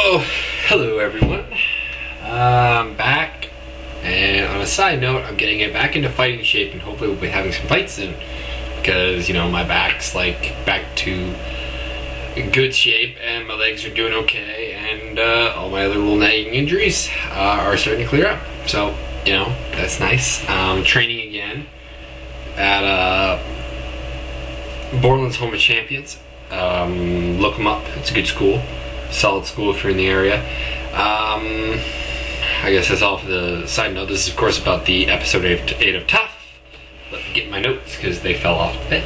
Oh, hello everyone. I'm back, and on a side note, I'm getting it back into fighting shape, and hopefully we'll be having some fights soon. Because, you know, my back's like back to good shape, and my legs are doing okay, and all my other little nagging injuries are starting to clear up. So, you know, that's nice. Training again at Borland's Home of Champions. Look them up. It's a good school. Solid school if you're in the area. I guess that's all for the side note. This is, of course, about the episode 8 of TUF. Let me get my notes because they fell off the bed.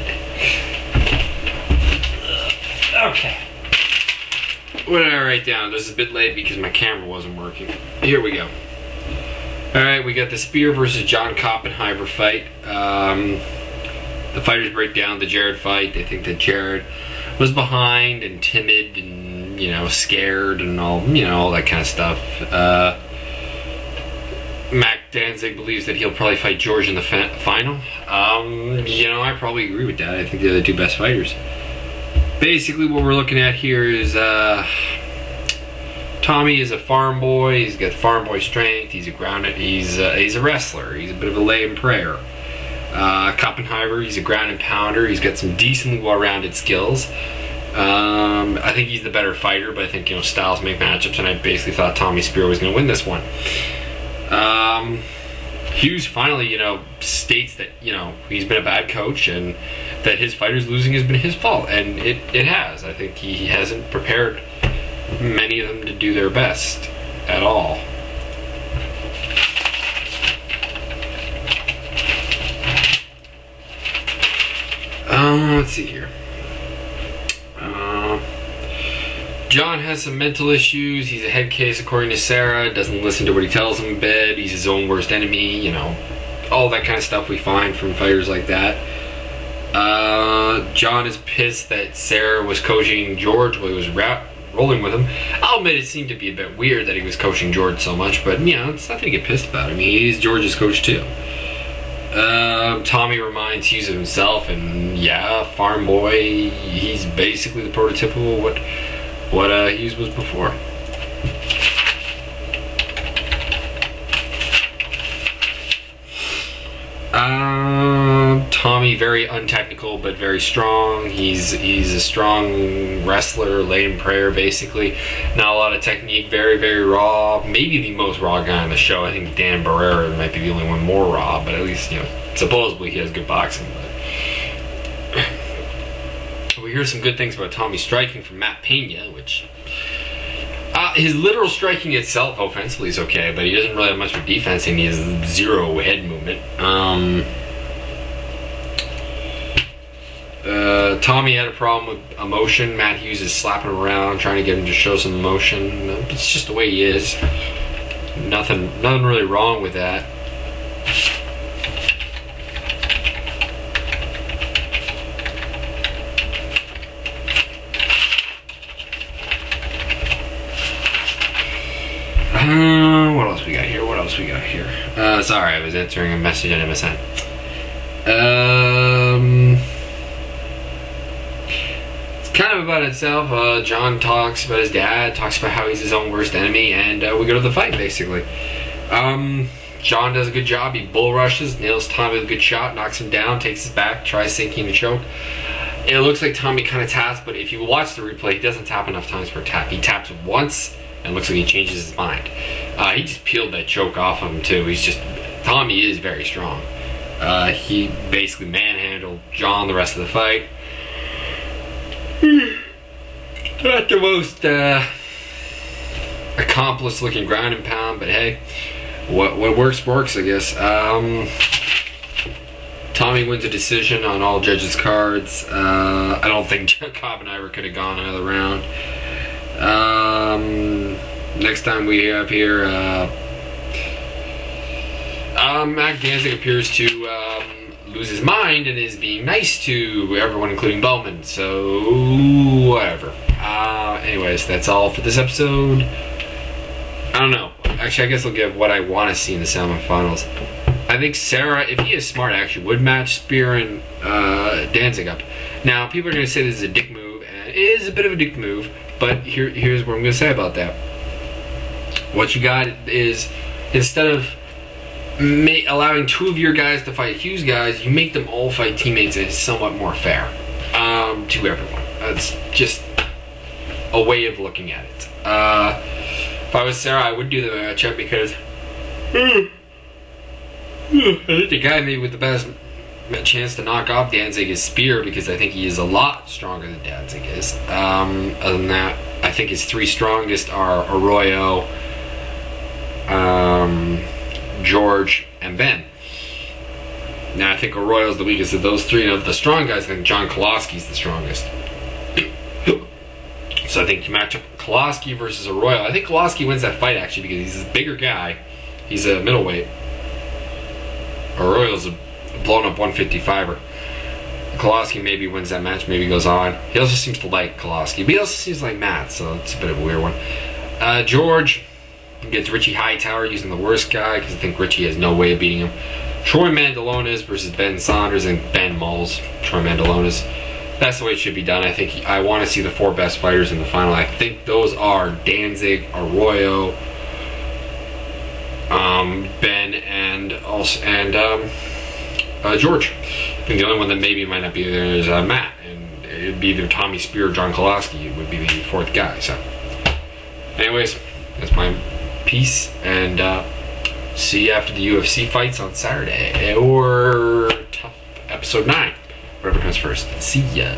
Okay. What did I write down? This is a bit late because my camera wasn't working. Here we go. Alright, we got the Spear versus John Koppenheimer fight. The fighters break down the Jared fight. They think that Jared was behind and timid and, you know, scared and all, you know, all that kind of stuff. Mac Danzig believes that he'll probably fight George in the final. You know, I probably agree with that. I think they're the two best fighters. Basically, what we're looking at here is Tommy is a farm boy. He's got farm boy strength. He's a wrestler. He's a bit of a lay in prayer. Koppenheimer, he's a ground and pounder. He's got some decently well-rounded skills. I think he's the better fighter, but I think, you know, styles make matchups, and I basically thought Tommy Spear was going to win this one. Hughes finally, you know, states that, you know, he's been a bad coach and that his fighters losing has been his fault, and it has. I think he hasn't prepared many of them to do their best at all. Let's see here. John has some mental issues. He's a head case, according to Sarah. Doesn't listen to what he tells him in bed. He's his own worst enemy. You know, all that kind of stuff we find from fighters like that. John is pissed that Sarah was coaching George while he was rolling with him. I'll admit it seemed to be a bit weird that he was coaching George so much, but, you know, it's nothing to get pissed about. I mean, he's George's coach too. Tommy reminds Hughes of himself, and yeah, farm boy, he's basically the prototypical what Hughes was before. Tommy, very untechnical but very strong. He's a strong wrestler, laid in prayer basically. Not a lot of technique, very, very raw. Maybe the most raw guy on the show. I think Dan Barrera might be the only one more raw, but at least, you know, supposedly he has good boxing. But we hear some good things about Tommy striking from Matt Pena, which his literal striking itself offensively is okay, but he doesn't really have much for defense, and he has zero head movement. Tommy had a problem with emotion. Matt Hughes is slapping him around, trying to get him to show some emotion. It's just the way he is. Nothing really wrong with that. What else we got here? What else we got here? Sorry, I was answering a message on MSN. It's kind of about itself. John talks about his dad, talks about how he's his own worst enemy, and we go to the fight, basically. John does a good job. He bull rushes, nails Tommy with a good shot, knocks him down, takes his back, tries sinking the choke. It looks like Tommy kind of taps, but if you watch the replay, he doesn't tap enough times for a tap. He taps once, and looks like he changes his mind. He just peeled that choke off of him too. Tommy is very strong. He basically manhandled John the rest of the fight. Not the most accomplished looking ground and pound, but hey, what works, I guess. Tommy wins a decision on all judges' cards. I don't think Koppenheimer could have gone another round. Next time we have here, Mac Danzig appears to lose his mind and is being nice to everyone, including Bowman. So, whatever. Anyways, that's all for this episode. I don't know. Actually, I guess I'll give what I want to see in the semifinals. I think Sarah, if he is smart, actually would match Spear and Danzig up. Now, people are going to say this is a dick move, and it is a bit of a dick move, but here's what I'm going to say about that. What you got is, instead of allowing 2 of your guys to fight Hughes' guys, you make them all fight teammates, and it's somewhat more fair to everyone. It's just a way of looking at it. If I was Sarah, I would do the matchup because I think the guy maybe with the best chance to knock off Danzig is Spear, because I think he is a lot stronger than Danzig is. Other than that, I think his 3 strongest are Arroyo, George, and Ben. Now I think Arroyo's the weakest of those 3, and of the strong guys, I think John Koloski's the strongest. So I think you match up Koloski versus Arroyo. I think Koloski wins that fight, actually, because he's a bigger guy. He's a middleweight. Arroyo's a blown up 155er. Koloski maybe wins that match, maybe goes on. He also seems to like Koloski, but he also seems like Matt, so it's a bit of a weird one. George gets Richie Hightower using the worst guy, because I think Richie has no way of beating him. Troy Mandalones versus Ben Saunders, and Ben mauls Troy Mandalones. That's the way it should be done. I want to see the 4 best fighters in the final. I think those are Danzig, Arroyo, Ben, and George. I think the only one that maybe might not be there is Matt, and it'd be either Tommy Spear or John Koloski would be the 4th guy. So, anyways, that's my piece, and see you after the UFC fights on Saturday, or TUF episode 9, whatever comes first. See ya.